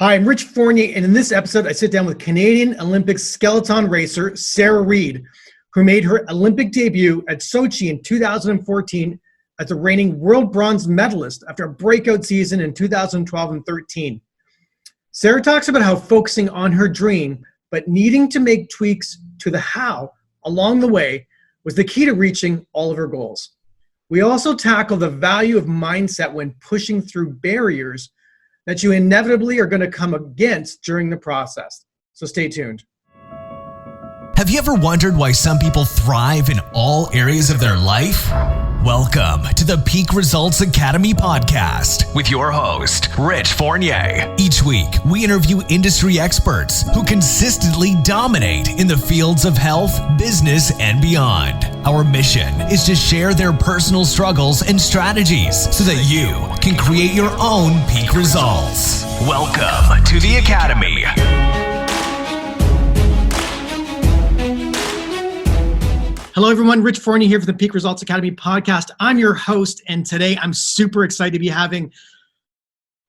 Hi, I'm Rich Fournier, and in this episode, I sit down with Canadian Olympic skeleton racer Sara Reid, who made her Olympic debut at Sochi in 2014 as the reigning world bronze medalist after a breakout season in 2012 and 13. Sara talks about how focusing on her dream, but needing to make tweaks to the how along the way was the key to reaching all of her goals. We also tackle the value of mindset when pushing through barriers that you inevitably are going to come against during the process. So stay tuned. Have you ever wondered why some people thrive in all areas of their life? Welcome to the Peak Results Academy podcast with your host, Rich Fournier. Each week, we interview industry experts who consistently dominate in the fields of health, business, and beyond. Our mission is to share their personal struggles and strategies so that you can create your own peak results. Welcome to the Academy. Hello, everyone. Rich Fournier here for the Peak Results Academy podcast. I'm your host, and today I'm super excited to be having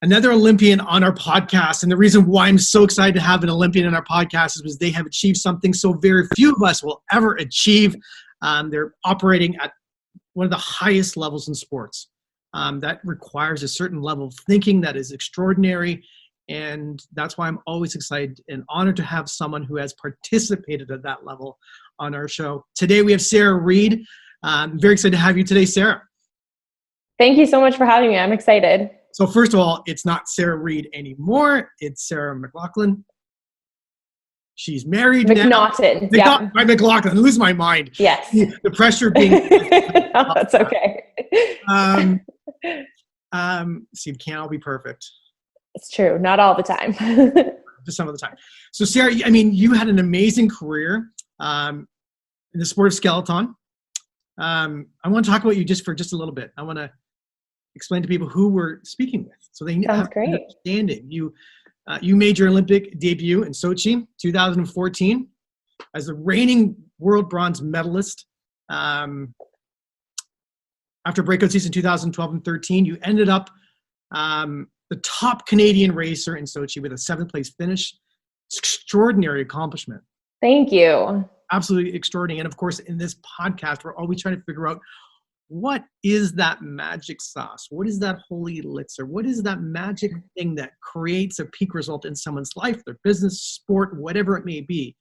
another Olympian on our podcast. And the reason why I'm so excited to have an Olympian on our podcast is because they have achieved something so very few of us will ever achieve. They're operating at one of the highest levels in sports. That requires a certain level of thinking that is extraordinary. And that's why I'm always excited and honored to have someone who has participated at that level on our show. Today we have Sara Reid. I'm very excited to have you today, Sara. Thank you so much for having me. I'm excited. So first of all, it's not Sara Reid anymore. It's Sara McNaughton. She's married McNaughton. Yeah. McNaughton. I lose my mind. Yes. The pressure of being. No, that's okay. See, it can't all be perfect. It's true. Not all the time. Just some of the time. So Sara, I mean, you had an amazing career in the sport of skeleton. I want to talk about you just a little bit. I want to explain to people who we're speaking with, so they have an understanding. You made your Olympic debut in Sochi, 2014, as the reigning world bronze medalist. After breakout season 2012 and 13, you ended up the top Canadian racer in Sochi with a 7th place finish. It's an extraordinary accomplishment. Thank you. Absolutely extraordinary. And of course, in this podcast, we're always trying to figure out what is that magic sauce? What is that holy elixir? What is that magic thing that creates a peak result in someone's life, their business, sport, whatever it may be?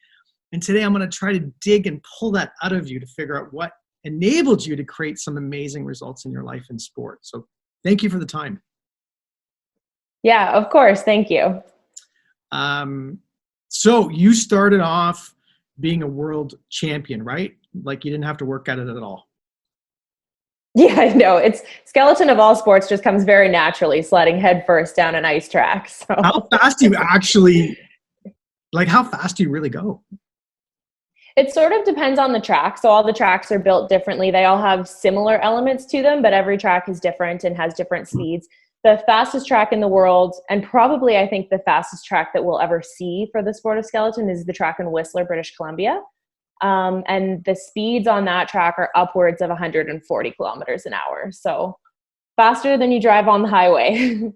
And today I'm going to try to dig and pull that out of you to figure out what enabled you to create some amazing results in your life in sport. So thank you for the time. Yeah, of course. Thank you. So you started off being a world champion, right? Like you didn't have to work at it at all. Yeah, I know. It's skeleton of all sports just comes very naturally, sledding head first down an ice track. So. How fast do you really go? It sort of depends on the track. So all the tracks are built differently. They all have similar elements to them, but every track is different and has different speeds. The fastest track in the world, and probably I think the fastest track that we'll ever see for the sport of skeleton, is the track in Whistler, British Columbia. And the speeds on that track are upwards of 140 kilometers an hour. So faster than you drive on the highway.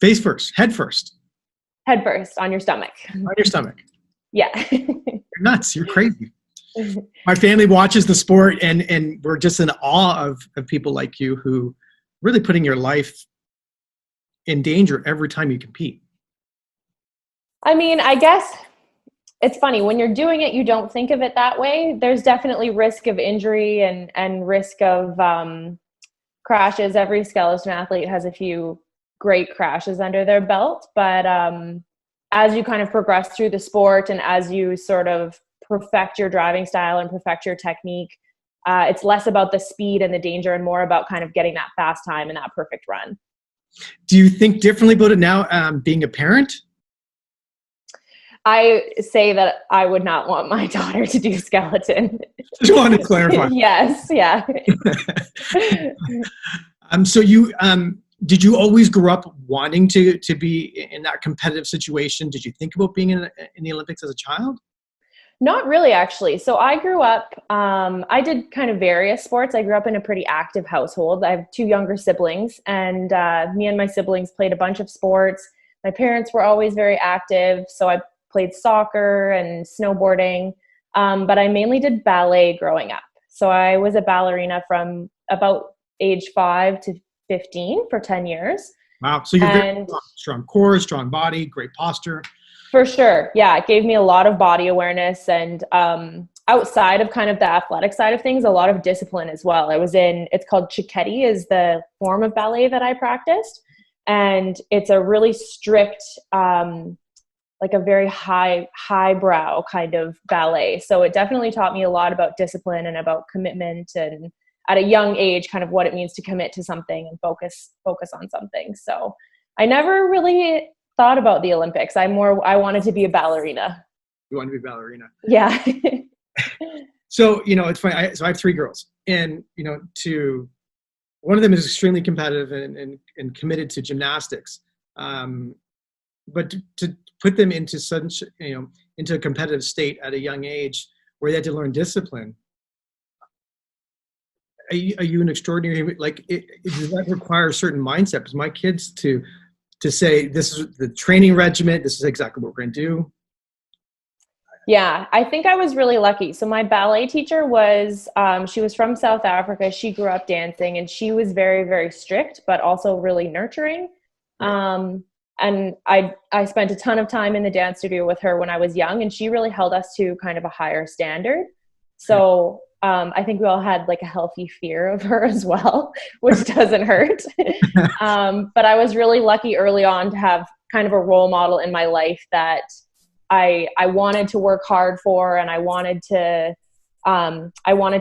Face first, head first. Head first on your stomach. On your stomach. Yeah. You're nuts. You're crazy. My family watches the sport and we're just in awe of people like you who really putting your life in danger every time you compete. I mean, I guess it's funny when you're doing it, you don't think of it that way. There's definitely risk of injury and risk of crashes. Every skeleton athlete has a few great crashes under their belt, but as you kind of progress through the sport and as you sort of perfect your driving style and perfect your technique, it's less about the speed and the danger and more about kind of getting that fast time and that perfect run. Do you think differently about it now, being a parent? I say that I would not want my daughter to do skeleton. Just wanted to clarify. Yes, yeah. So you did you always grow up wanting to be in that competitive situation? Did you think about being in the Olympics as a child? Not really, actually. So I grew up, I did kind of various sports. I grew up in a pretty active household. I have two younger siblings, and me and my siblings played a bunch of sports. my parents were always very active. So I played soccer and snowboarding, but I mainly did ballet growing up. So I was a ballerina from about age 5 to 15 for 10 years. Wow. So you're very strong core, strong body, great posture. For sure. Yeah. It gave me a lot of body awareness and, outside of kind of the athletic side of things, a lot of discipline as well. It's called Cicchetti is the form of ballet that I practiced. And it's a really strict, like a very highbrow kind of ballet. So it definitely taught me a lot about discipline and about commitment, and at a young age, kind of what it means to commit to something and focus on something. So I never really thought about the Olympics. I wanted to be a ballerina. You want to be a ballerina? Yeah. So, it's funny. I have 3 girls, and, one of them is extremely competitive and committed to gymnastics. But to put them into such, into a competitive state at a young age where they had to learn discipline. Are you an extraordinary, does that require a certain mindset? Because my kids to say, this is the training regimen, this is exactly what we're going to do. Yeah, I think I was really lucky. So my ballet teacher she was from South Africa. She grew up dancing, and she was very, very strict, but also really nurturing. And I spent a ton of time in the dance studio with her when I was young, and she really held us to kind of a higher standard. So I think we all had like a healthy fear of her as well, which doesn't hurt. But I was really lucky early on to have kind of a role model in my life that I wanted to work hard for, and I wanted to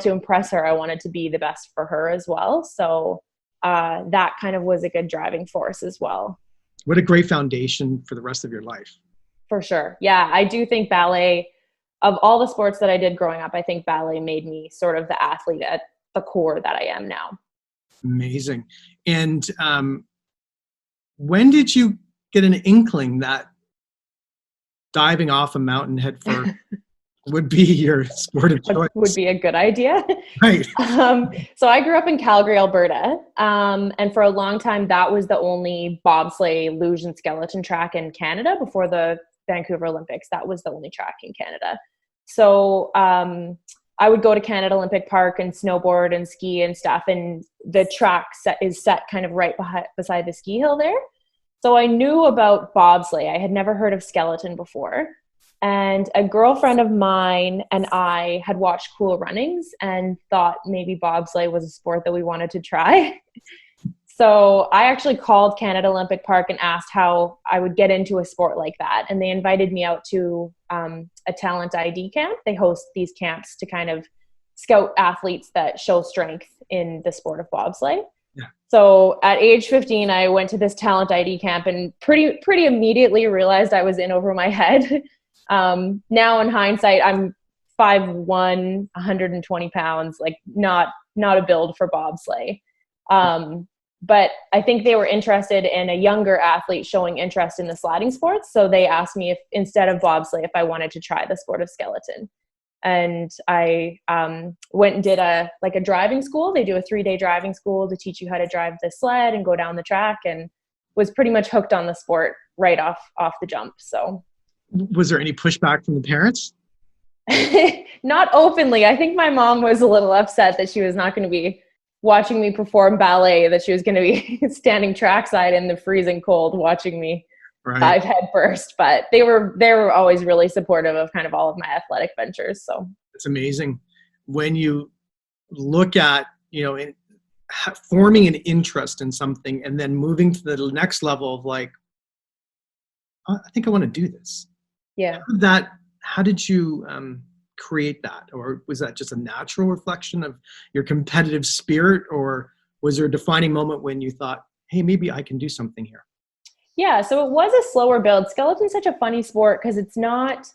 impress her. I wanted to be the best for her as well. So that kind of was a good driving force as well. What a great foundation for the rest of your life. For sure. Yeah, I do think ballet, of all the sports that I did growing up, I think ballet made me sort of the athlete at the core that I am now. Amazing. And when did you get an inkling that diving off a mountain head first would be your sport of choice? Would be a good idea. Right. So I grew up in Calgary, Alberta. And for a long time, that was the only bobsleigh, luge, and skeleton track in Canada before the Vancouver Olympics. That was the only track in Canada. So I would go to Canada Olympic Park and snowboard and ski and stuff. And the track is set kind of right beside the ski hill there. So I knew about bobsleigh. I had never heard of skeleton before. And a girlfriend of mine and I had watched Cool Runnings and thought maybe bobsleigh was a sport that we wanted to try. So I actually called Canada Olympic Park and asked how I would get into a sport like that. And they invited me out to a talent ID camp. They host these camps to kind of scout athletes that show strength in the sport of bobsleigh. Yeah. So at age 15, I went to this talent ID camp and pretty immediately realized I was in over my head. Now in hindsight, I'm 5'1", 120 pounds, like not a build for bobsleigh. But I think they were interested in a younger athlete showing interest in the sliding sports. So they asked me if instead of bobsleigh, if I wanted to try the sport of skeleton. And I went and did a driving school. They do a 3-day driving school to teach you how to drive the sled and go down the track, and was pretty much hooked on the sport right off the jump. So was there any pushback from the parents? Not openly. I think my mom was a little upset that she was not going to be watching me perform ballet, that she was going to be standing trackside in the freezing cold watching me dive head first. But they were always really supportive of kind of all of my athletic ventures. So it's amazing when you look at, forming an interest in something and then moving to the next level of like, I think I want to do this. Yeah. How did you create that? Or was that just a natural reflection of your competitive spirit? Or was there a defining moment when you thought, hey, maybe I can do something here? Yeah, so it was a slower build. Skeleton's such a funny sport because it's not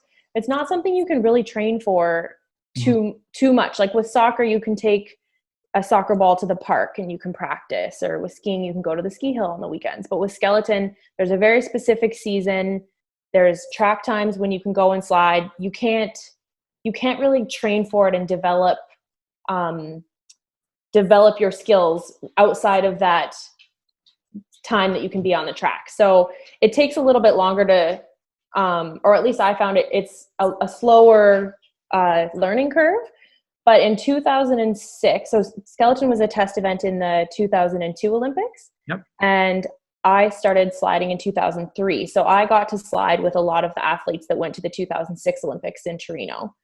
something you can really train for too much. Like with soccer, you can take a soccer ball to the park and you can practice, or with skiing, you can go to the ski hill on the weekends. But with skeleton, there's a very specific season. There's track times when you can go and slide. You can't really train for it and develop your skills outside of that time that you can be on the track. So it takes a little bit longer to, or at least I found it's a slower learning curve. But in 2006, so skeleton was a test event in the 2002 Olympics. Yep. And I started sliding in 2003. So I got to slide with a lot of the athletes that went to the 2006 Olympics in Torino.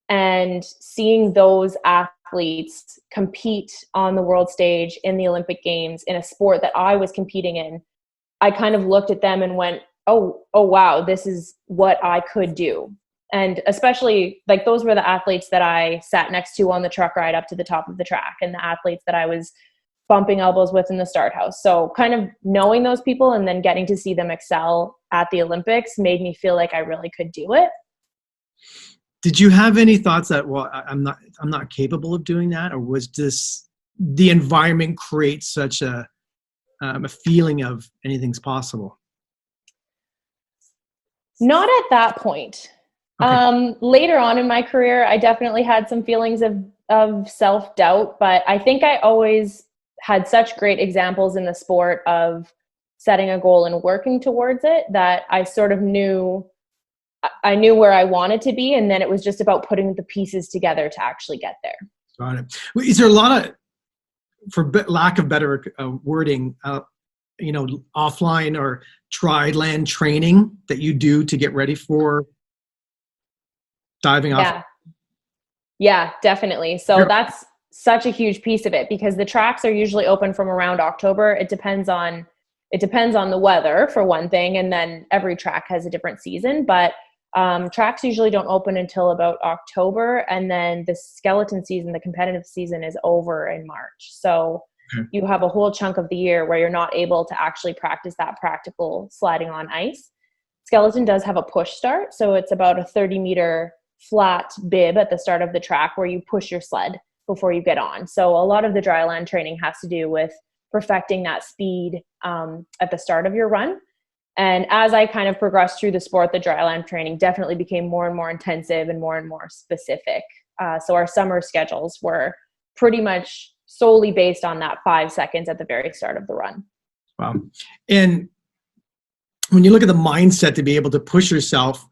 And seeing those athletes compete on the world stage in the Olympic Games in a sport that I was competing in, I kind of looked at them and went, oh wow, this is what I could do. And especially like those were the athletes that I sat next to on the truck ride up to the top of the track, and the athletes that I was bumping elbows with in the start house. So kind of knowing those people and then getting to see them excel at the Olympics made me feel like I really could do it. Did you have any thoughts that, well, I'm not capable of doing that? Or was this the environment create such a feeling of anything's possible? Not at that point. Okay. Later on in my career, I definitely had some feelings of self-doubt, but I think I always had such great examples in the sport of setting a goal and working towards it that I sort of knew where I wanted to be. And then it was just about putting the pieces together to actually get there. Got it. Is there a lot of, for lack of better wording, offline or tri-land training that you do to get ready for diving off? Yeah, definitely. So that's such a huge piece of it, because the tracks are usually open from around October. It depends on the weather for one thing. And then every track has a different season, but tracks usually don't open until about October. And then the skeleton season, the competitive season, is over in March. So you have a whole chunk of the year where you're not able to actually practice that practical sliding on ice. Skeleton does have a push start. So it's about a 30-meter flat bib at the start of the track where you push your sled before you get on. So a lot of the dry land training has to do with perfecting that speed at the start of your run. And as I kind of progressed through the sport, the dry land training definitely became more and more intensive and more specific. So our summer schedules were pretty much solely based on that 5 seconds at the very start of the run. Wow. And when you look at the mindset to be able to push yourself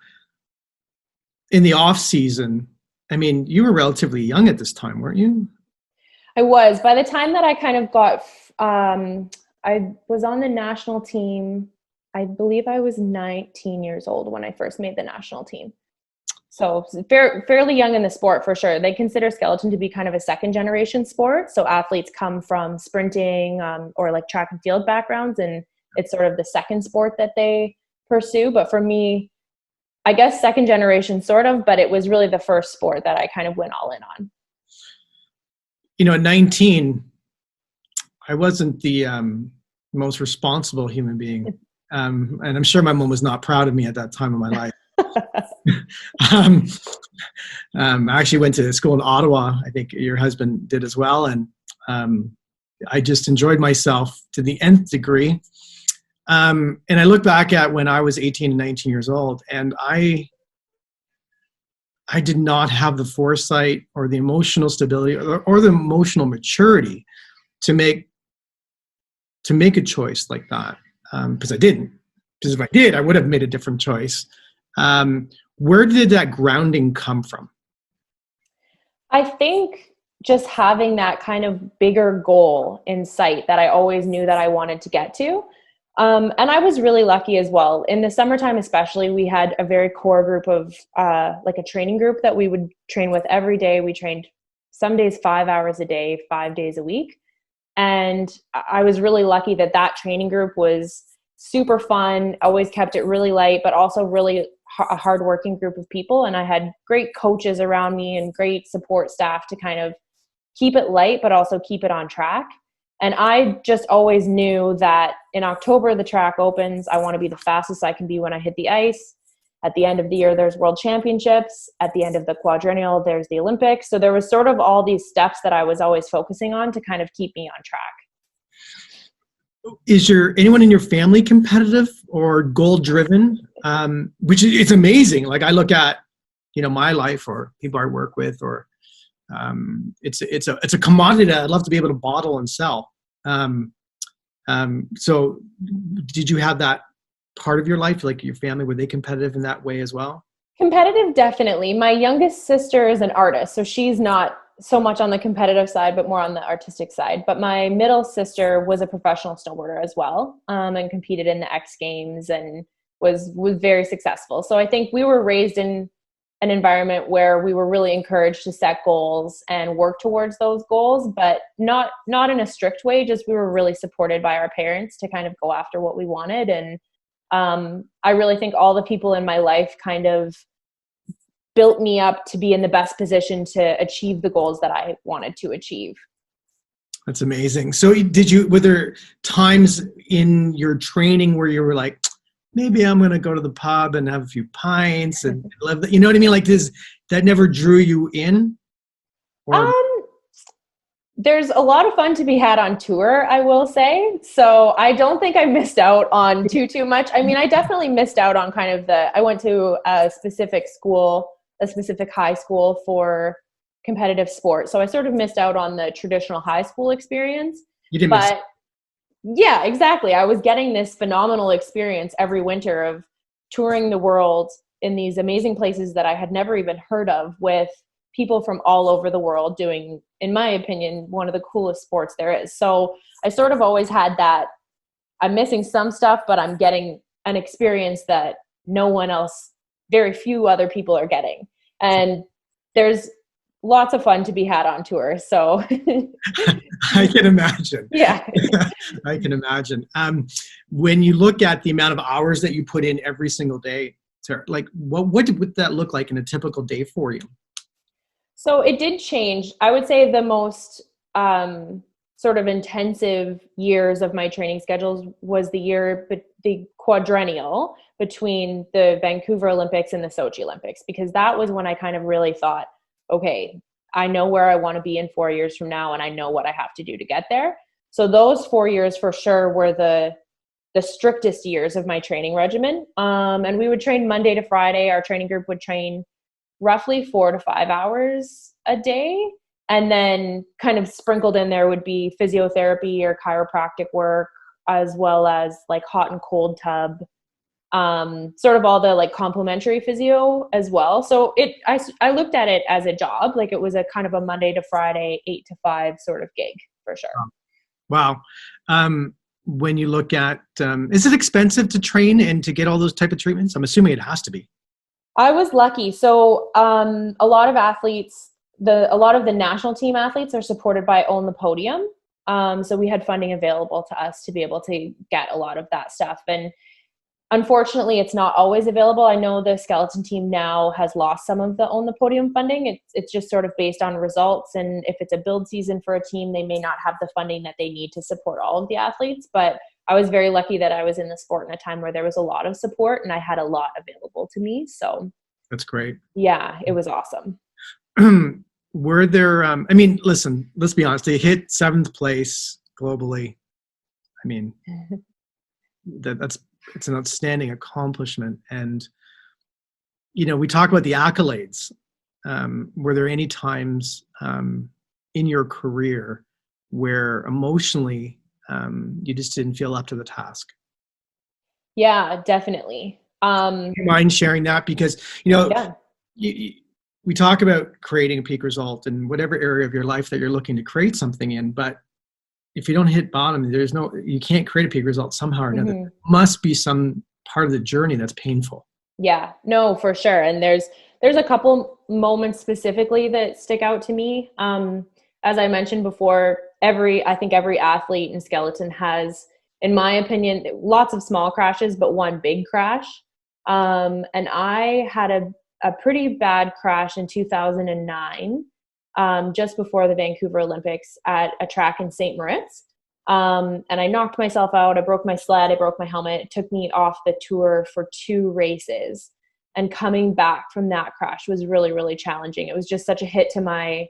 in the off season, I mean, you were relatively young at this time, weren't you? I was. By the time that I kind of got, I was on the national team. I believe I was 19 years old when I first made the national team. So fairly young in the sport for sure. They consider skeleton to be kind of a second generation sport. So athletes come from sprinting or like track and field backgrounds, and it's sort of the second sport that they pursue. But for me, I guess second generation sort of, but it was really the first sport that I kind of went all in on. At 19, I wasn't the most responsible human being. And I'm sure my mom was not proud of me at that time of my life. I actually went to school in Ottawa. I think your husband did as well. And I just enjoyed myself to the nth degree. And I look back at when I was 18 and 19 years old, and I did not have the foresight or the emotional stability or the emotional maturity to make a choice like that. Because I didn't. Because if I did, I would have made a different choice. Where did that grounding come from? I think just having that kind of bigger goal in sight that I always knew that I wanted to get to. And I was really lucky as well. In the summertime especially, we had a very core group of like a training group that we would train with every day. We trained some days 5 hours a day, 5 days a week. And I was really lucky that training group was super fun, always kept it really light, but also really a hardworking group of people. And I had great coaches around me and great support staff to kind of keep it light, but also keep it on track. And I just always knew that in October, the track opens. I want to be the fastest I can be when I hit the ice. At the end of the year, there's World Championships. At the end of the quadrennial, there's the Olympics. So there was sort of all these steps that I was always focusing on to kind of keep me on track. Is anyone in your family competitive or goal-driven? Which is amazing. Like I look at, my life or people I work with, or it's a commodity that I'd love to be able to bottle and sell. So did you have that part of your life, like your family, were they competitive in that way as well? Competitive, definitely. My youngest sister is an artist, so she's not so much on the competitive side, but more on the artistic side. But my middle sister was a professional snowboarder as well, and competed in the X Games and was very successful. So I think we were raised in an environment where we were really encouraged to set goals and work towards those goals, but not in a strict way. Just we were really supported by our parents to kind of go after what we wanted. And I really think all the people in my life kind of built me up to be in the best position to achieve the goals that I wanted to achieve. That's amazing. So were there times in your training where you were like, maybe I'm going to go to the pub and have a few pints and live, you know what I mean? Like that never drew you in? Or? There's a lot of fun to be had on tour, I will say. So I don't think I missed out on too much. I mean, I definitely missed out on kind of I went to a specific school, a specific high school for competitive sport. So I sort of missed out on the traditional high school experience. You didn't miss. Yeah, exactly. I was getting this phenomenal experience every winter of touring the world in these amazing places that I had never even heard of, with people from all over the world doing, in my opinion, one of the coolest sports there is. So I sort of always had that, I'm missing some stuff, but I'm getting an experience that no one else, very few other people are getting. And there's lots of fun to be had on tour. So I can imagine. Yeah. I can imagine. When you look at the amount of hours that you put in every single day, Sara, like what would that look like in a typical day for you? So it did change. I would say the most sort of intensive years of my training schedules was the quadrennial between the Vancouver Olympics and the Sochi Olympics, because that was when I kind of really thought, okay, I know where I want to be in 4 years from now, and I know what I have to do to get there. So those 4 years for sure were the strictest years of my training regimen. And we would train Monday to Friday. Our training group would train roughly 4 to 5 hours a day. And then kind of sprinkled in there would be physiotherapy or chiropractic work, as well as like hot and cold tub, sort of all the like complementary physio as well. So I looked at it as a job, like it was a kind of a Monday to Friday, 8 to 5 sort of gig for sure. Wow. When you look at, is it expensive to train and to get all those type of treatments? I'm assuming it has to be. I was lucky. So a lot of athletes, a lot of the national team athletes are supported by Own the Podium. So we had funding available to us to be able to get a lot of that stuff. And unfortunately, it's not always available. I know the skeleton team now has lost some of the Own the Podium funding. It's just sort of based on results. And if it's a build season for a team, they may not have the funding that they need to support all of the athletes. But I was very lucky that I was in the sport in a time where there was a lot of support and I had a lot available to me. So that's great. Yeah, it was awesome. Were there, I mean, listen, let's be honest, they hit 7th place globally. I mean, it's an outstanding accomplishment. And, you know, we talk about the accolades. Were there any times in your career where emotionally you just didn't feel up to the task? Yeah, definitely. Do you mind sharing that? Because, you know, we talk about creating a peak result in whatever area of your life that you're looking to create something in, but if you don't hit bottom, you can't create a peak result somehow or another. There must be some part of the journey that's painful. Yeah, no, for sure. And there's a couple moments specifically that stick out to me. As I mentioned before, I think every athlete in skeleton has, in my opinion, lots of small crashes, but one big crash. And I had a pretty bad crash in 2009. Just before the Vancouver Olympics at a track in St. Moritz. And I knocked myself out. I broke my sled. I broke my helmet. It took me off the tour for 2 races. And coming back from that crash was really, really challenging. It was just such a hit to my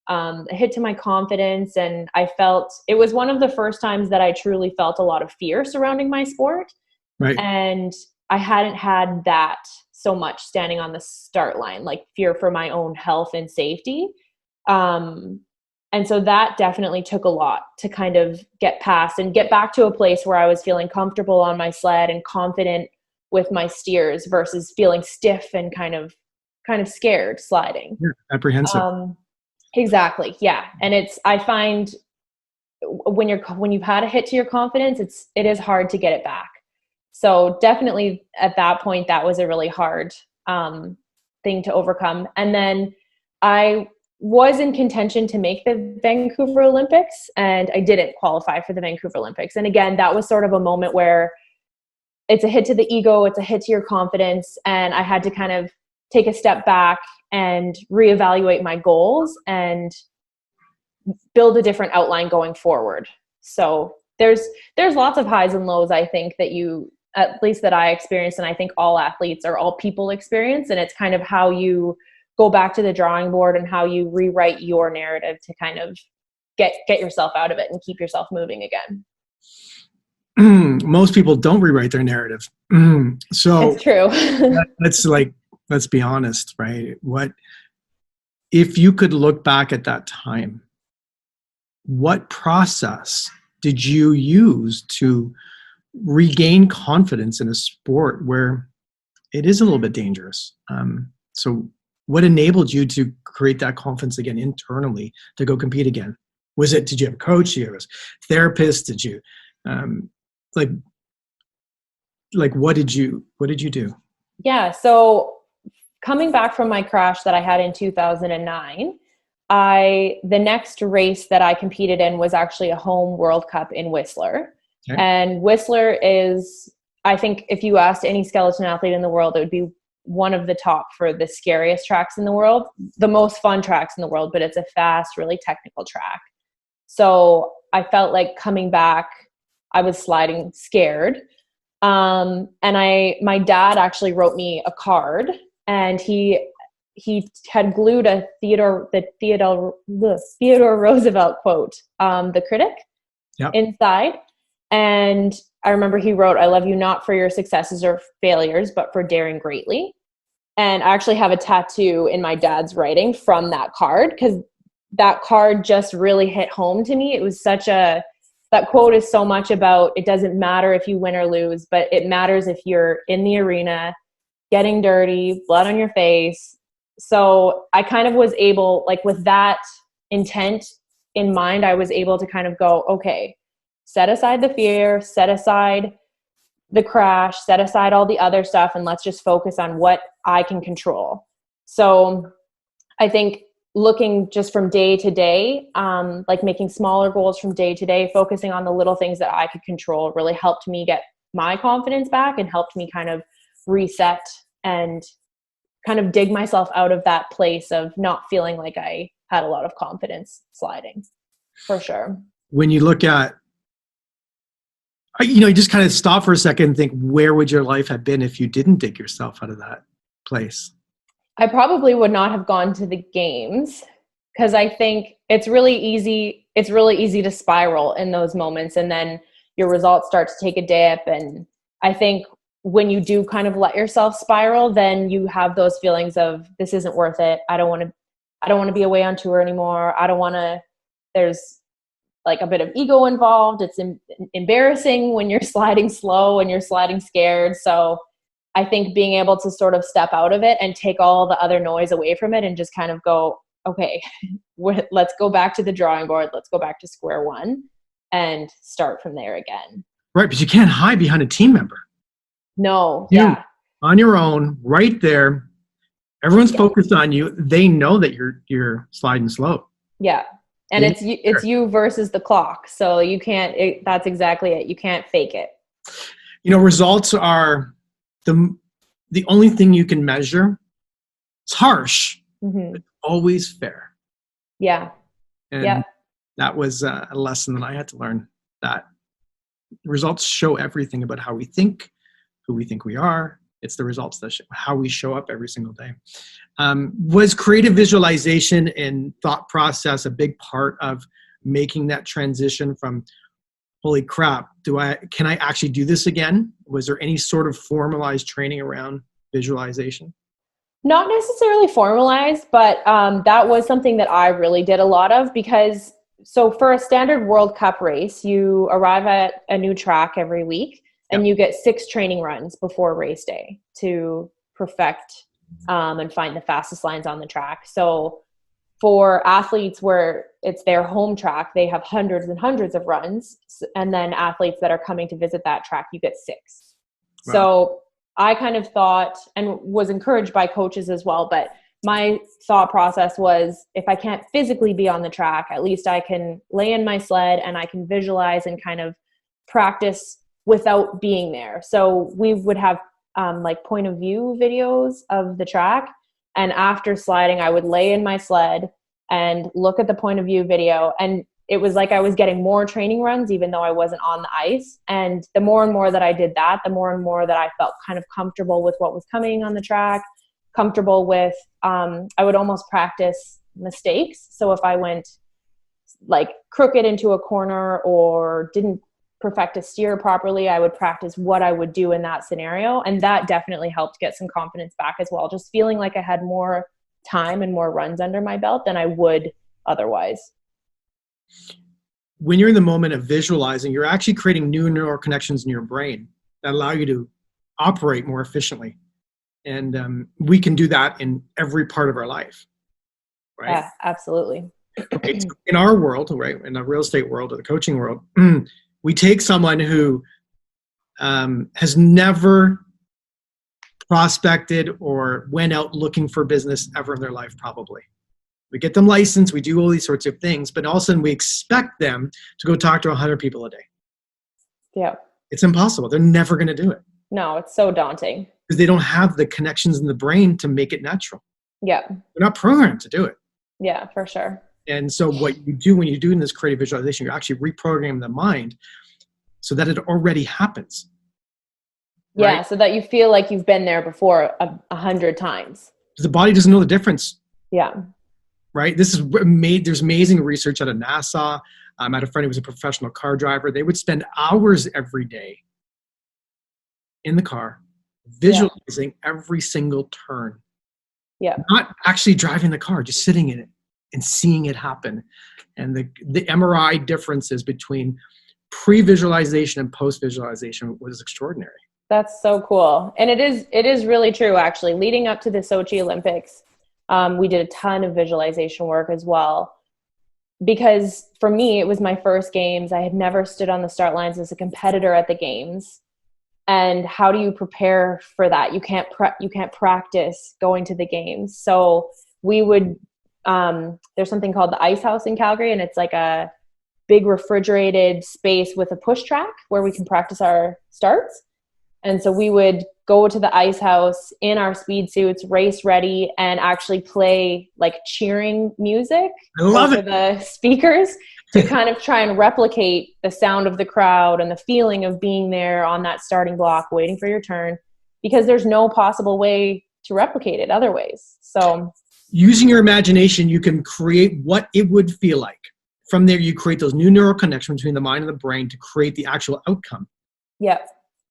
confidence. And I felt, it was one of the first times that I truly felt a lot of fear surrounding my sport. Right. And I hadn't had that so much standing on the start line, like fear for my own health and safety. And so that definitely took a lot to kind of get past and get back to a place where I was feeling comfortable on my sled and confident with my steers versus feeling stiff and kind of scared sliding. Yeah, apprehensive. Exactly. Yeah. And I find when you've had a hit to your confidence, it is hard to get it back. So definitely at that point, that was a really hard thing to overcome. And then I was in contention to make the Vancouver Olympics, and I didn't qualify for the Vancouver Olympics. And again, that was sort of a moment where it's a hit to the ego, it's a hit to your confidence. And I had to kind of take a step back and reevaluate my goals and build a different outline going forward. So there's lots of highs and lows, I think, that at least that I experienced, and I think all athletes or all people experience. And it's kind of how you go back to the drawing board and how you rewrite your narrative to kind of get yourself out of it and keep yourself moving again. Most people don't rewrite their narrative. So it's true. let's be honest, right? What if you could look back at that time? What process did you use to regain confidence in a sport where it is a little bit dangerous? So what enabled you to create that confidence again internally to go compete again? Did you have a coach? Did you have a therapist? Did you, what did you do? Yeah. So coming back from my crash that I had in 2009, the next race that I competed in was actually a home World Cup in Whistler. Okay. And Whistler is, I think if you asked any skeleton athlete in the world, it would be one of the top for the scariest tracks in the world, the most fun tracks in the world, but it's a fast, really technical track. So I felt like coming back, I was sliding scared. And my dad actually wrote me a card, and he had glued a Theodore Roosevelt quote, The Critic, yep, inside. And I remember he wrote, "I love you not for your successes or failures, but for daring greatly." And I actually have a tattoo in my dad's writing from that card, because that card just really hit home to me. It was that quote is so much about, it doesn't matter if you win or lose, but it matters if you're in the arena, getting dirty, blood on your face. So I kind of was able, like with that intent in mind, I was able to kind of go, okay, set aside the fear, set aside the crash, set aside all the other stuff, and let's just focus on what I can control. So I think looking just from day to day, like making smaller goals from day to day, focusing on the little things that I could control really helped me get my confidence back and helped me kind of reset and kind of dig myself out of that place of not feeling like I had a lot of confidence sliding, for sure. When you look at, you just kind of stop for a second and think, where would your life have been if you didn't dig yourself out of that place? I probably would not have gone to the games, because I think it's really easy to spiral in those moments, and then your results start to take a dip. And I think when you do kind of let yourself spiral, then you have those feelings of, this isn't worth it. I don't want to be away on tour anymore. There's like a bit of ego involved. It's embarrassing when you're sliding slow and you're sliding scared. So I think being able to sort of step out of it and take all the other noise away from it and just kind of go, okay, let's go back to the drawing board. Let's go back to square one and start from there again. Right. But you can't hide behind a team member. No. Yeah. On your own, right there. Everyone's focused on you. They know that you're sliding slow. Yeah. And it's you versus the clock. So you can't, that's exactly it. You can't fake it. Results are the only thing you can measure. It's harsh, but always fair. Yeah. And that was a lesson that I had to learn, that results show everything about how we think, who we think we are. It's the results that show how we show up every single day. Was creative visualization and thought process a big part of making that transition from, holy crap, can I actually do this again? Was there any sort of formalized training around visualization? Not necessarily formalized, but that was something that I really did a lot of because, so for a standard World Cup race, you arrive at a new track every week and you get 6 training runs before race day to perfect and find the fastest lines on the track. So for athletes where it's their home track, they have hundreds and hundreds of runs. And then athletes that are coming to visit that track, you get 6. Wow. So I kind of thought, and was encouraged by coaches as well, but my thought process was, if I can't physically be on the track, at least I can lay in my sled and I can visualize and kind of practice without being there. So we would have like point of view videos of the track. And after sliding, I would lay in my sled and look at the point of view video. And it was like I was getting more training runs, even though I wasn't on the ice. And the more and more that I did that, the more and more that I felt kind of comfortable with what was coming on the track, comfortable with, I would almost practice mistakes. So if I went like crooked into a corner or didn't perfect a steer properly, I would practice what I would do in that scenario. And that definitely helped get some confidence back as well. Just feeling like I had more time and more runs under my belt than I would otherwise. When you're in the moment of visualizing, you're actually creating new neural connections in your brain that allow you to operate more efficiently. And we can do that in every part of our life, right? Yeah, absolutely. Okay, so in our world, right, in the real estate world or the coaching world, we take someone who has never prospected or went out looking for business ever in their life, probably. We get them licensed, we do all these sorts of things, but all of a sudden we expect them to go talk to 100 people a day. Yeah. It's impossible. They're never going to do it. No, it's so daunting. Because they don't have the connections in the brain to make it natural. Yeah. They're not programmed to do it. Yeah, for sure. And so what you do when you're doing this creative visualization, you're actually reprogramming the mind so that it already happens. Yeah, right? so that you feel like you've been there before 100 times. Because the body doesn't know the difference. Yeah. Right? This is there's amazing research out of NASA. I had a friend who was a professional car driver. They would spend hours every day in the car visualizing every single turn. Yeah. Not actually driving the car, just sitting in it and seeing it happen. And the MRI differences between pre-visualization and post-visualization was extraordinary. That's so cool. And it is really true, actually. Leading up to the Sochi Olympics, we did a ton of visualization work as well. Because for me, it was my first games. I had never stood on the start lines as a competitor at the games. And how do you prepare for that? You can't practice going to the games. So we would, there's something called the Ice House in Calgary, and it's like a big refrigerated space with a push track where we can practice our starts. And so we would go to the Ice House in our speed suits, race ready, and actually play like cheering music over the speakers to kind of try and replicate the sound of the crowd and the feeling of being there on that starting block, waiting for your turn, because there's no possible way to replicate it other ways. So using your imagination, you can create what it would feel like. From there, you create those new neural connections between the mind and the brain to create the actual outcome. Yeah.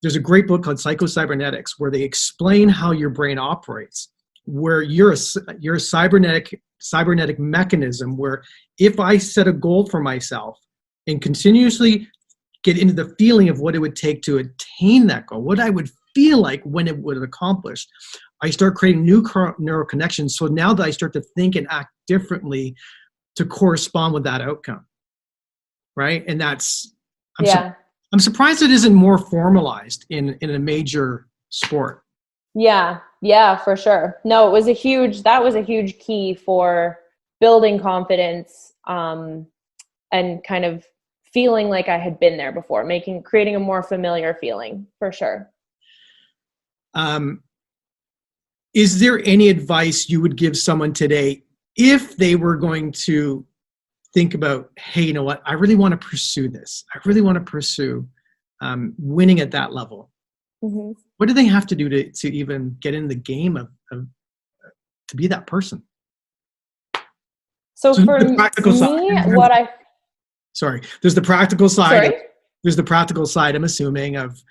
There's a great book called Psychocybernetics where they explain how your brain operates, where you're a cybernetic mechanism where if I set a goal for myself and continuously get into the feeling of what it would take to attain that goal, what I would feel like when it would have accomplished, I start creating new neural connections. So now that I start to think and act differently to correspond with that outcome, right? And that's, I'm surprised it isn't more formalized in a major sport. Yeah, for sure. No, that was a huge key for building confidence, and kind of feeling like I had been there before, creating a more familiar feeling, for sure. Is there any advice you would give someone today if they were going to think about, hey, you know what, I really want to pursue this. I really want to pursue winning at that level. Mm-hmm. What do they have to do to even get in the game of to be that person? So for me, Sorry, there's the practical side. Sorry? There's the practical side, I'm assuming, of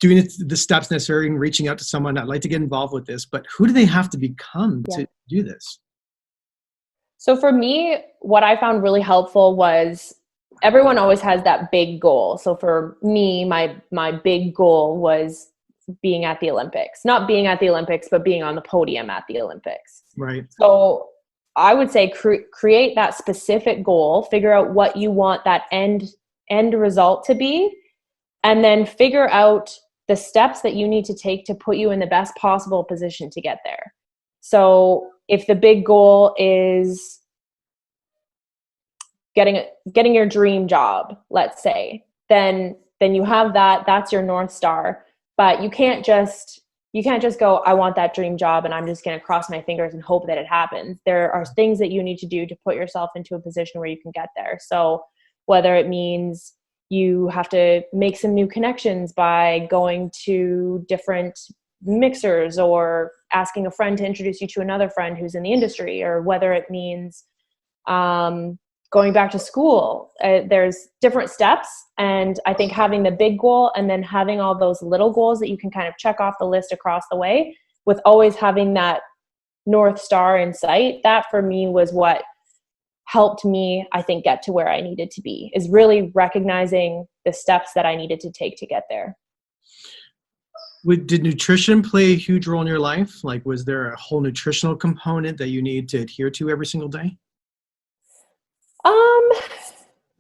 doing the steps necessary and reaching out to someone. I'd like to get involved with this, but who do they have to become to do this? So for me, what I found really helpful was everyone always has that big goal. So for me, my big goal was being at the Olympics, not being at the Olympics, but being on the podium at the Olympics. Right. So I would say create that specific goal, figure out what you want that end result to be, and then figure out the steps that you need to take to put you in the best possible position to get there. So if the big goal is getting your dream job, let's say, then you have that's your North Star. But you can't just go, I want that dream job and I'm just going to cross my fingers and hope that it happens. There are things that you need to do to put yourself into a position where you can get there. So whether it means you have to make some new connections by going to different mixers or asking a friend to introduce you to another friend who's in the industry, or whether it means going back to school, there's different steps. And I think having the big goal and then having all those little goals that you can kind of check off the list across the way, with always having that North Star in sight, that for me was what helped me, I think, get to where I needed to be, is really recognizing the steps that I needed to take to get there. Did nutrition play a huge role in your life? Like, was there a whole nutritional component that you need to adhere to every single day?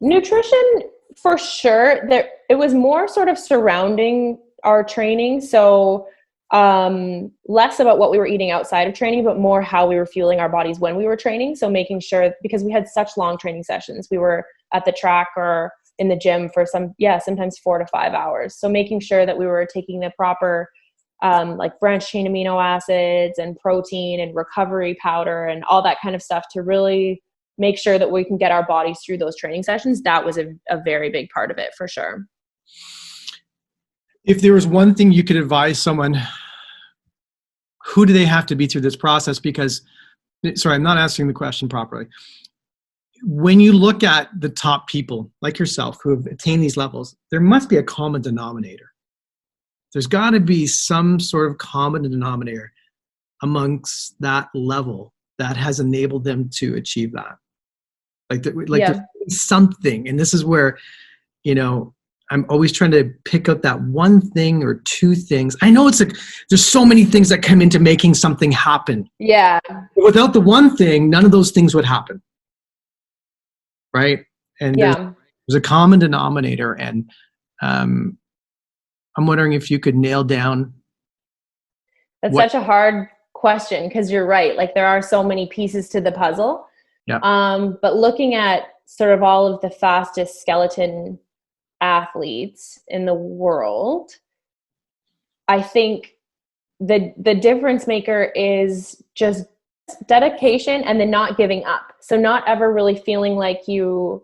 Nutrition for sure. It was more sort of surrounding our training. So less about what we were eating outside of training, but more how we were fueling our bodies when we were training. So making sure, because we had such long training sessions, we were at the track or in the gym for sometimes 4 to 5 hours. So making sure that we were taking the proper like branched chain amino acids and protein and recovery powder and all that kind of stuff to really make sure that we can get our bodies through those training sessions. That was a very big part of it for sure. If there was one thing you could advise someone, who do they have to be through this process? Because, sorry, I'm not answering the question properly. When you look at the top people like yourself who have attained these levels, there must be a common denominator. There's got to be some sort of common denominator amongst that level that has enabled them to achieve that. There's something. And this is where, I'm always trying to pick up that one thing or two things. I know it's like there's so many things that come into making something happen. Yeah. Without the one thing, none of those things would happen. Right? And there's a common denominator. And I'm wondering if you could nail down. That's such a hard question, because you're right. Like, there are so many pieces to the puzzle. Yeah. But looking at sort of all of the fastest skeleton athletes in the world, I think the difference maker is just dedication and then not giving up. So not ever really feeling like you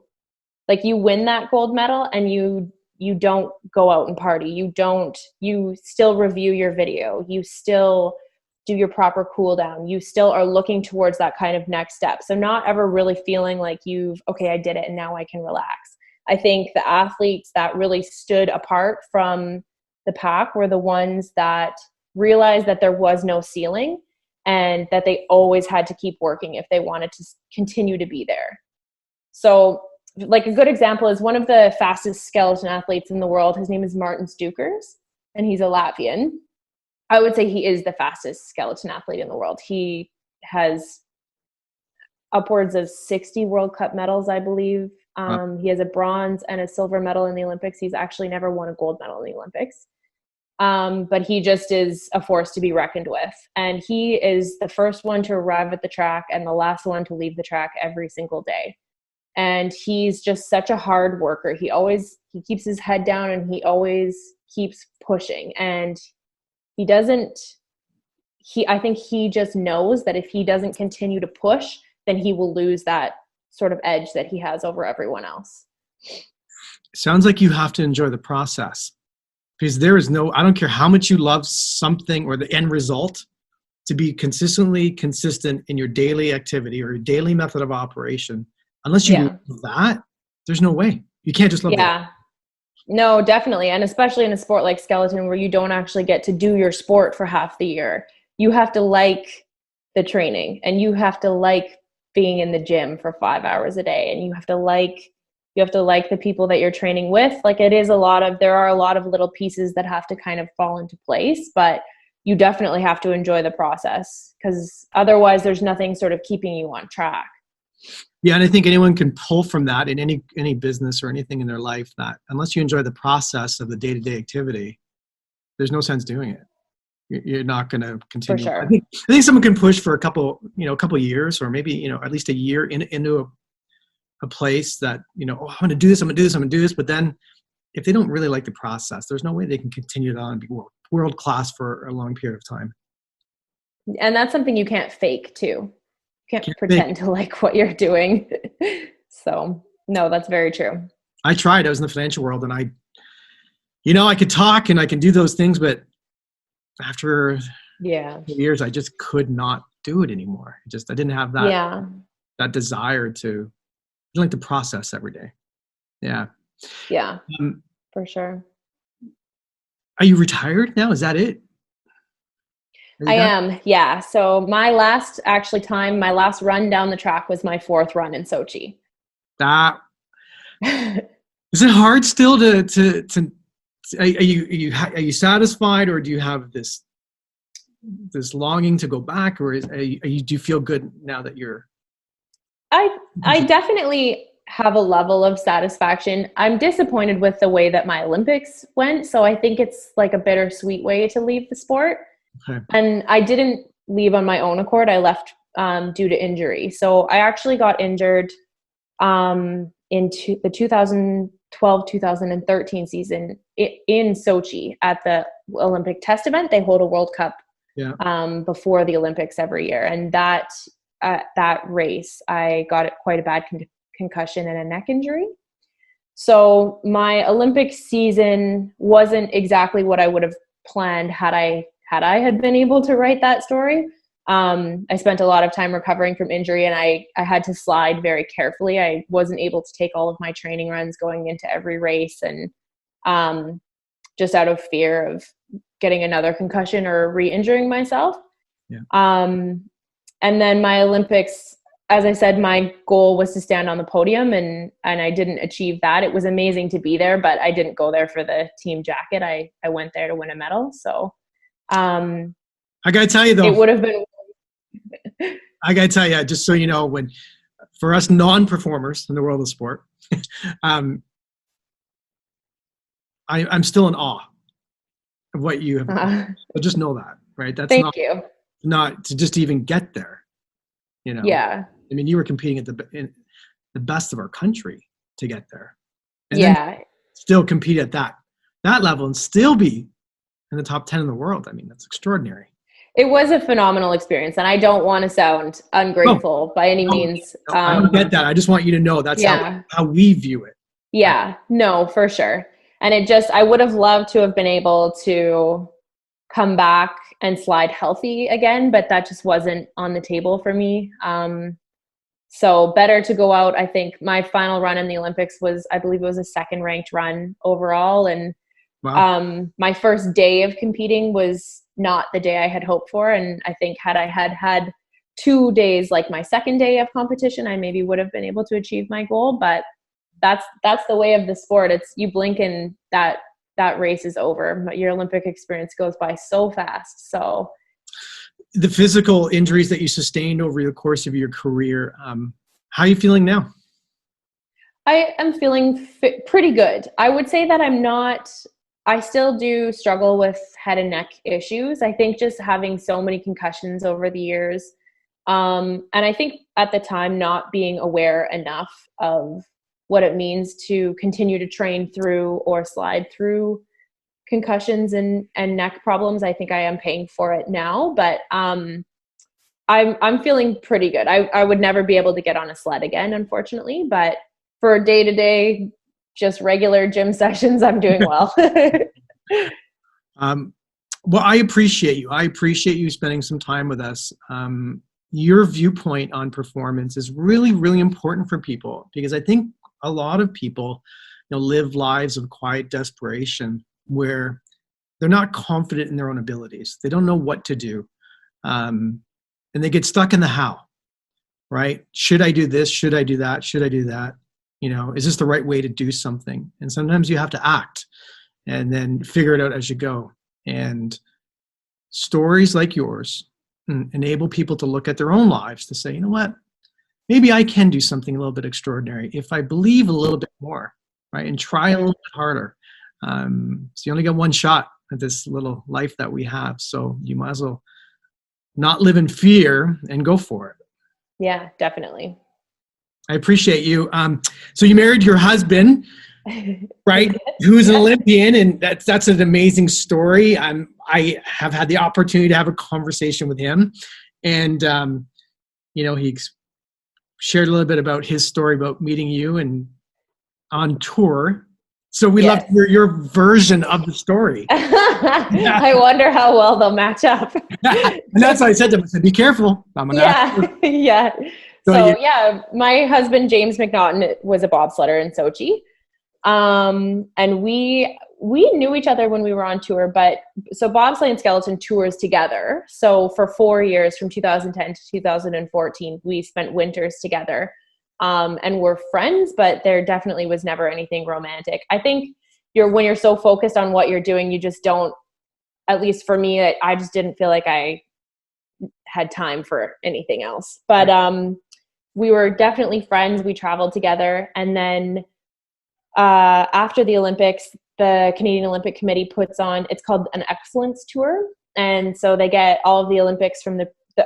win that gold medal and you don't go out and party. You still review your video. You still do your proper cool down. You still are looking towards that kind of next step. So not ever really feeling like I did it and now I can relax. I think the athletes that really stood apart from the pack were the ones that realized that there was no ceiling and that they always had to keep working if they wanted to continue to be there. So like a good example is one of the fastest skeleton athletes in the world. His name is Martin Stukers, and he's a Latvian. I would say he is the fastest skeleton athlete in the world. He has upwards of 60 World Cup medals, I believe. He has a bronze and a silver medal in the Olympics. He's actually never won a gold medal in the Olympics. But he just is a force to be reckoned with. And he is the first one to arrive at the track and the last one to leave the track every single day. And he's just such a hard worker. He keeps his head down and he always keeps pushing. And I think he just knows that if he doesn't continue to push, then he will lose that sort of edge that he has over everyone else. Sounds like you have to enjoy the process, because I don't care how much you love something or the end result, to be consistently consistent in your daily activity or your daily method of operation. Unless you love that, there's no way. You can't just love that. No, definitely. And especially in a sport like skeleton where you don't actually get to do your sport for half the year. You have to like the training, and you have to like being in the gym for 5 hours a day, and you have to like the people that you're training with. Like, there are a lot of little pieces that have to kind of fall into place, but you definitely have to enjoy the process, because otherwise there's nothing sort of keeping you on track. Yeah, and I think anyone can pull from that in any business or anything in their life, that unless you enjoy the process of the day-to-day activity, there's no sense doing it. You're not going to continue. For sure. I think someone can push for a couple years, or maybe, at least a year into a place that, I'm going to do this, I'm going to do this. But then if they don't really like the process, there's no way they can continue it on and be world class for a long period of time. And that's something you can't fake too. You can't pretend to like what you're doing. So no, that's very true. I tried. I was in the financial world, and I could talk and I can do those things, but after years, I just could not do it anymore. I didn't have that desire to like the process every day. Yeah. Yeah, for sure. Are you retired now? Is that it? I am. Yeah. So my last run down the track was my 4th run in Sochi. Is it hard still to are you satisfied, or do you have this longing to go back, or do you feel good now that you're? I definitely have a level of satisfaction. I'm disappointed with the way that my Olympics went, so I think it's like a bittersweet way to leave the sport. Okay. And I didn't leave on my own accord. I left due to injury. So I actually got injured in the 2012-2013 season in Sochi at the Olympic test event. They hold a World Cup before the Olympics every year. And that race, I got quite a bad concussion and a neck injury. So my Olympic season wasn't exactly what I would have planned had I been able to write that story. I spent a lot of time recovering from injury, and I had to slide very carefully. I wasn't able to take all of my training runs going into every race, and just out of fear of getting another concussion or re-injuring myself. Yeah. And then my Olympics, as I said, my goal was to stand on the podium, and I didn't achieve that. It was amazing to be there, but I didn't go there for the team jacket. I went there to win a medal. So I gotta tell you though, it would have been. I gotta tell you, just so you know, for us non-performers in the world of sport, I'm still in awe of what you have done. But just know that, right? That's Thank you. Not to just even get there. Yeah. I mean, you were competing at the best of our country to get there, and then still compete at that level and still be in the top 10 in the world. I mean, that's extraordinary. It was a phenomenal experience, and I don't want to sound ungrateful by any means. I don't get that. I just want you to know that's how we view it. Yeah, no, for sure. And I would have loved to have been able to come back and slide healthy again, but that just wasn't on the table for me. So better to go out. I think my final run in the Olympics I believe it was a 2nd ranked run overall. And my first day of competing was not the day I had hoped for. And I think had I had 2 days like my 2nd day of competition, I maybe would have been able to achieve my goal. But that's the way of the sport. It's you blink and that race is over. Your Olympic experience goes by so fast. So the physical injuries that you sustained over the course of your career, how are you feeling now? I am feeling pretty good. I would say that I still do struggle with head and neck issues. I think just having so many concussions over the years, and I think at the time not being aware enough of what it means to continue to train through or slide through concussions and neck problems. I think I am paying for it now, but I'm feeling pretty good. I would never be able to get on a sled again, unfortunately, but for day-to-day, just regular gym sessions, I'm doing well. Well, I appreciate you. I appreciate you spending some time with us. Your viewpoint on performance is really, really important for people, because I think a lot of people live lives of quiet desperation where they're not confident in their own abilities. They don't know what to do. And they get stuck in the how, right? Should I do this? Should I do that? Should I do that? Is this the right way to do something? And sometimes you have to act and then figure it out as you go. And stories like yours enable people to look at their own lives to say, you know what? Maybe I can do something a little bit extraordinary if I believe a little bit more, right? And try a little bit harder. So you only got one shot at this little life that we have. So you might as well not live in fear and go for it. Yeah, definitely. I appreciate you. So you married your husband, right? Who's an Olympian, and that's an amazing story. I have had the opportunity to have a conversation with him, and he shared a little bit about his story about meeting you and on tour. So we love your version of the story. I wonder how well they'll match up. And that's why I said to him, I said, be careful. Yeah. So my husband, James McNaughton, was a bobsledder in Sochi. And we knew each other when we were on tour, but so bobsleigh and skeleton tours together. So for 4 years, from 2010 to 2014, we spent winters together. And we're friends, but there definitely was never anything romantic. I think when you're so focused on what you're doing, you just don't, at least for me, I just didn't feel like I had time for anything else. But we were definitely friends. We traveled together. And then after the Olympics, the Canadian Olympic Committee puts on, it's called an excellence tour. And so they get all of the Olympics from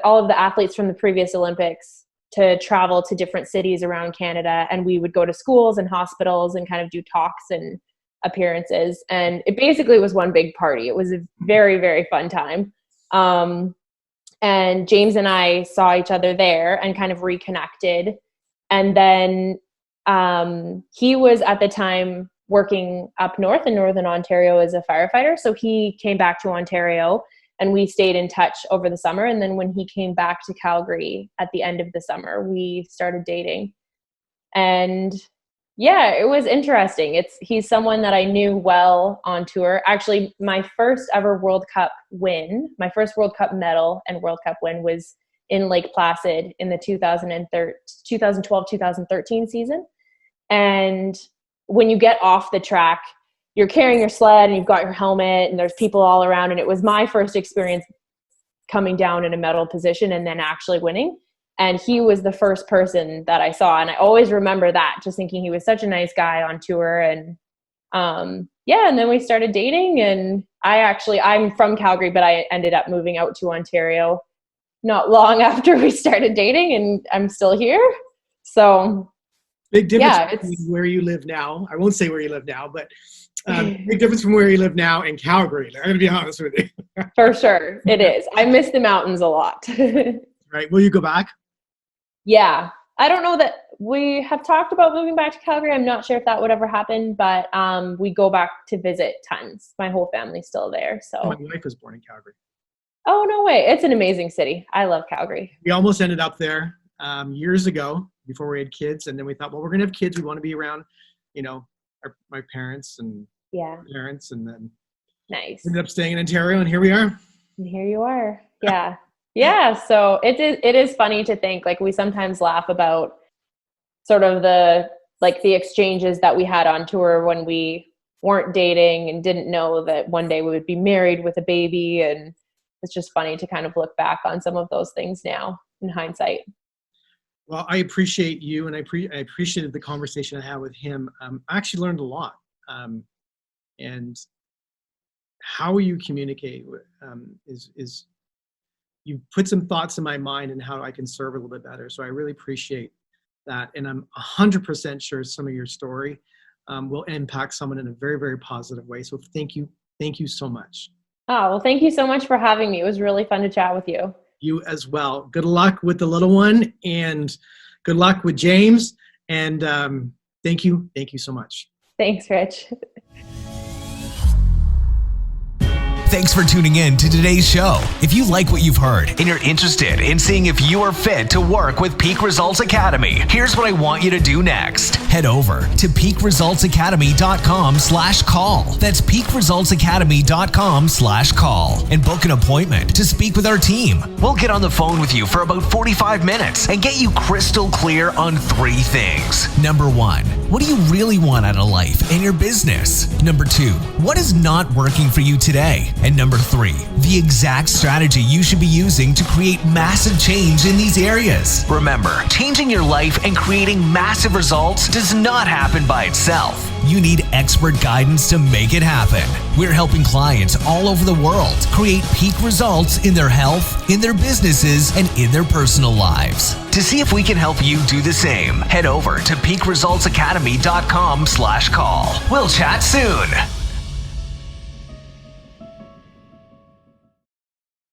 all of the athletes from the previous Olympics to travel to different cities around Canada. And we would go to schools and hospitals and kind of do talks and appearances. And it basically was one big party. It was a very, very fun time. And James and I saw each other there and kind of reconnected. And then he was at the time working up north in Northern Ontario as a firefighter. So he came back to Ontario and we stayed in touch over the summer. And then when he came back to Calgary at the end of the summer, we started dating. And yeah, it was interesting. He's someone that I knew well on tour. Actually, my first ever World Cup win, my first World Cup medal and World Cup win was in Lake Placid in the 2012-2013 season. And when you get off the track, you're carrying your sled and you've got your helmet and there's people all around. And it was my first experience coming down in a medal position and then actually winning. And he was the first person that I saw. And I always remember that, just thinking he was such a nice guy on tour. And and then we started dating. And I'm from Calgary, but I ended up moving out to Ontario not long after we started dating, and I'm still here. So big difference between where you live now. I won't say where you live now, but big difference from where you live now in Calgary. I'm going to be honest with you. For sure. It is. I miss the mountains a lot. Right. Will you go back? Yeah. I don't know that we have talked about moving back to Calgary. I'm not sure if that would ever happen, but we go back to visit tons. My whole family's still there. So my wife was born in Calgary. Oh, no way. It's an amazing city. I love Calgary. We almost ended up there years ago before we had kids. And then we thought, well, we're going to have kids. We want to be around, my parents and parents. And then nice. Ended up staying in Ontario, and here we are. And here you are. Yeah. Yeah. So it is funny to think, like, we sometimes laugh about sort of the exchanges that we had on tour when we weren't dating and didn't know that one day we would be married with a baby. And it's just funny to kind of look back on some of those things now in hindsight. Well, I appreciate you, and I appreciated the conversation I had with him. I actually learned a lot. And how you communicate is you put some thoughts in my mind and how I can serve a little bit better. So I really appreciate that. And I'm 100% sure some of your story will impact someone in a very, very positive way. So thank you. Thank you so much. Oh, well, thank you so much for having me. It was really fun to chat with you. You as well. Good luck with the little one, and good luck with James. And thank you. Thank you so much. Thanks, Rich. Thanks for tuning in to today's show. If you like what you've heard and you're interested in seeing if you are fit to work with Peak Results Academy, here's what I want you to do next. Head over to peakresultsacademy.com/call. That's peakresultsacademy.com/call and book an appointment to speak with our team. We'll get on the phone with you for about 45 minutes and get you crystal clear on 3 things. Number 1, what do you really want out of life and your business? Number 2, what is not working for you today? And number 3, the exact strategy you should be using to create massive change in these areas. Remember, changing your life and creating massive results does not happen by itself. You need expert guidance to make it happen. We're helping clients all over the world create peak results in their health, in their businesses, and in their personal lives. To see if we can help you do the same, head over to peakresultsacademy.com/call. We'll chat soon.